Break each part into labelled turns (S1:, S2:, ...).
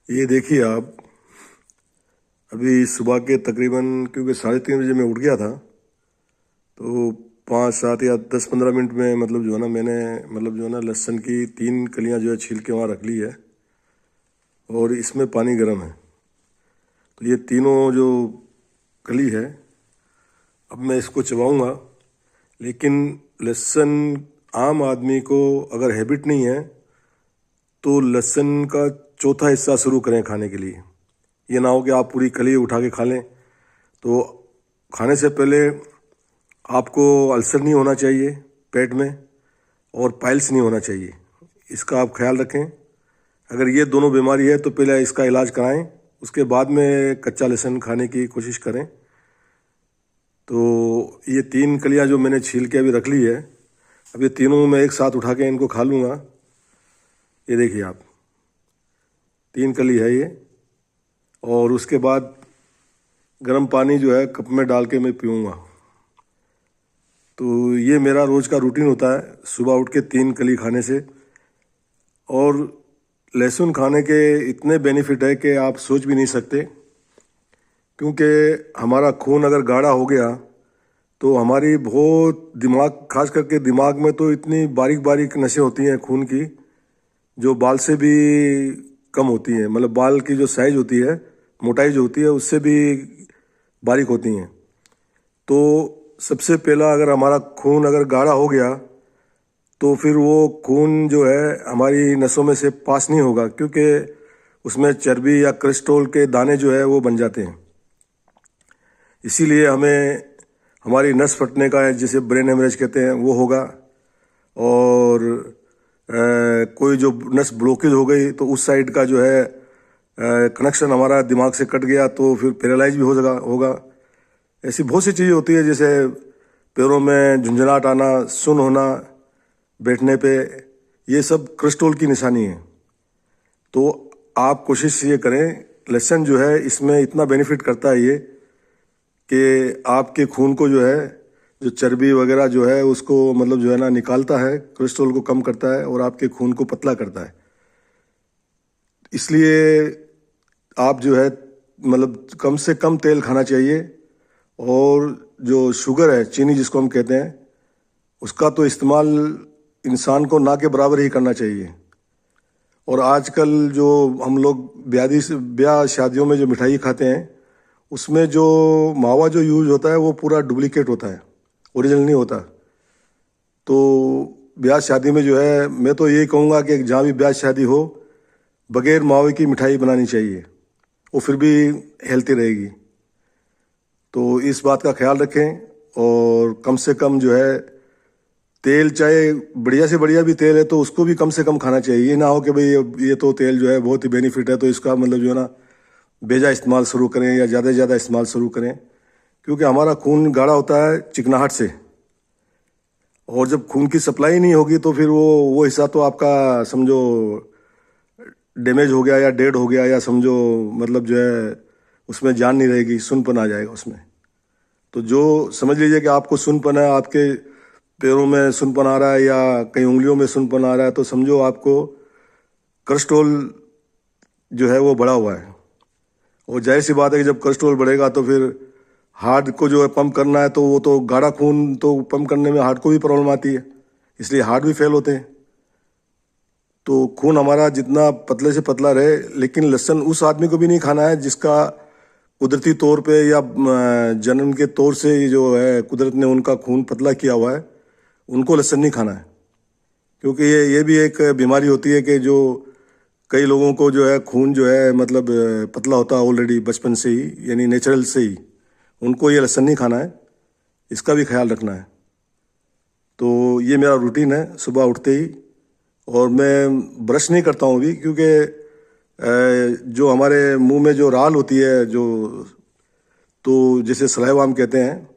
S1: ये देखिए आप, अभी सुबह के तकरीबन क्योंकि 3:30 बजे मैं उठ गया था, तो 5 7 या 10 15 मिनट में जो है ना मैंने लहसुन की 3 कलियां जो है छील के वहाँ रख ली है और इसमें पानी गर्म है। तो ये तीनों जो कली है, अब मैं इसको चबाऊंगा। लेकिन लहसुन आम आदमी को अगर हैबिट नहीं है तो लहसुन का चौथा हिस्सा शुरू करें खाने के लिए। ये ना हो कि आप पूरी कली उठा के खा लें। तो खाने से पहले आपको अल्सर नहीं होना चाहिए पेट में और पाइल्स नहीं होना चाहिए, इसका आप ख्याल रखें। अगर ये दोनों बीमारी है तो पहले इसका इलाज कराएं, उसके बाद में कच्चा लहसुन खाने की कोशिश करें। तो ये 3 कलियां जो मैंने छील के अभी रख ली है, अब ये तीनों मैं एक साथ उठा के इनको खा लूँगा। ये देखिए आप, 3 कली है ये। और उसके बाद गर्म पानी जो है कप में डाल के मैं पीऊँगा। तो ये मेरा रोज़ का रूटीन होता है सुबह उठ के 3 कली खाने से। और लहसुन खाने के इतने बेनिफिट है कि आप सोच भी नहीं सकते, क्योंकि हमारा खून अगर गाढ़ा हो गया तो हमारी बहुत दिमाग, खास करके दिमाग में तो इतनी बारीक बारीक नसें होती हैं खून की, जो बाल से भी कम होती हैं। बाल की जो साइज होती है, मोटाई जो होती है, उससे भी बारीक होती हैं। तो सबसे पहला, अगर हमारा खून अगर गाढ़ा हो गया तो फिर वो खून जो है हमारी नसों में से पास नहीं होगा, क्योंकि उसमें चर्बी या कोलेस्ट्रॉल के दाने जो है वो बन जाते हैं। इसीलिए हमें हमारी नस फटने का, जिसे ब्रेन हेमरेज कहते हैं, वो होगा। और कोई जो नस ब्लॉकेज हो गई तो उस साइड का जो है कनेक्शन हमारा दिमाग से कट गया तो फिर पैरालाइज भी होगा। ऐसी बहुत सी चीज़ें होती है, जैसे पैरों में झुंझुनाहट आना, सुन्न होना बैठने पे, ये सब कोलेस्ट्रॉल की निशानी है। तो आप कोशिश ये करें, लहसुन जो है इसमें इतना बेनिफिट करता है ये कि आपके खून को जो है, जो चर्बी वगैरह जो है उसको जो है ना निकालता है, कोलेस्ट्रॉल को कम करता है और आपके खून को पतला करता है। इसलिए आप जो है कम से कम तेल खाना चाहिए। और जो शुगर है, चीनी जिसको हम कहते हैं, उसका तो इस्तेमाल इंसान को ना के बराबर ही करना चाहिए। और आजकल जो हम लोग ब्याह शादियों में जो मिठाई खाते हैं, उसमें जो मावा जो यूज होता है वो पूरा डुप्लीकेट होता है, ओरिजिनल नहीं होता। तो ब्याह शादी में जो है, मैं तो यही कहूँगा कि जहाँ भी ब्याह शादी हो, बगैर मावे की मिठाई बनानी चाहिए, वो फिर भी हेल्थी रहेगी। तो इस बात का ख्याल रखें। और कम से कम जो है तेल, चाहे बढ़िया से बढ़िया भी तेल है तो उसको भी कम से कम खाना चाहिए। ये ना हो कि भाई ये तो तेल जो है बहुत ही बेनिफिट है तो इसका जो है ना बेजा इस्तेमाल शुरू करें या ज़्यादा से ज़्यादा इस्तेमाल शुरू करें, क्योंकि हमारा खून गाढ़ा होता है चिकनाहट से। और जब खून की सप्लाई नहीं होगी तो फिर वो हिस्सा तो आपका समझो डैमेज हो गया या डेड हो गया, या समझो जो है उसमें जान नहीं रहेगी, सुनपन आ जाएगा उसमें। तो जो समझ लीजिए कि आपको सुनपन है, आपके पैरों में सुनपन आ रहा है या कहीं उंगलियों में सुनपन आ रहा है, तो समझो आपको कोलेस्ट्रॉल जो है वो बढ़ा हुआ है। और जाहिर सी बात है कि जब कोलेस्ट्रॉल बढ़ेगा तो फिर हार्ट को जो है पंप करना है, तो वो तो गाढ़ा खून तो पंप करने में हार्ट को भी प्रॉब्लम आती है, इसलिए हार्ट भी फेल होते हैं। तो खून हमारा जितना पतले से पतला रहे। लेकिन लहसुन उस आदमी को भी नहीं खाना है जिसका कुदरती तौर पे या जन्म के तौर से जो है कुदरत ने उनका खून पतला किया हुआ है, उनको लहसुन नहीं खाना है। क्योंकि ये भी एक बीमारी होती है कि जो कई लोगों को जो है खून जो है पतला होता है ऑलरेडी बचपन से ही, यानी नेचुरल से ही, उनको ये लहसुन नहीं खाना है, इसका भी ख्याल रखना है। तो ये मेरा रूटीन है सुबह उठते ही। और मैं ब्रश नहीं करता हूँ अभी, क्योंकि जो हमारे मुंह में जो राल होती है, जो तो जैसे सलाइवा हम कहते हैं,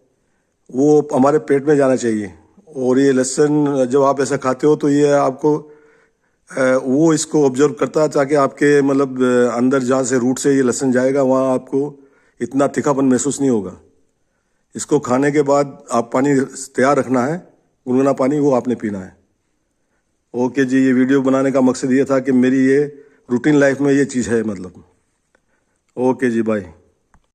S1: वो हमारे पेट में जाना चाहिए। और ये लहसुन जब आप ऐसा खाते हो तो ये आपको वो इसको ऑब्जर्व करता है, ताकि आपके अंदर जहाँ से रूट से ये लहसुन जाएगा वहाँ आपको इतना तीखापन महसूस नहीं होगा। इसको खाने के बाद आप पानी तैयार रखना है, गुनगुना पानी, वो आपने पीना है। ओके जी, ये वीडियो बनाने का मकसद ये था कि मेरी ये रूटीन लाइफ में ये चीज़ है मतलब। ओके जी, बाय।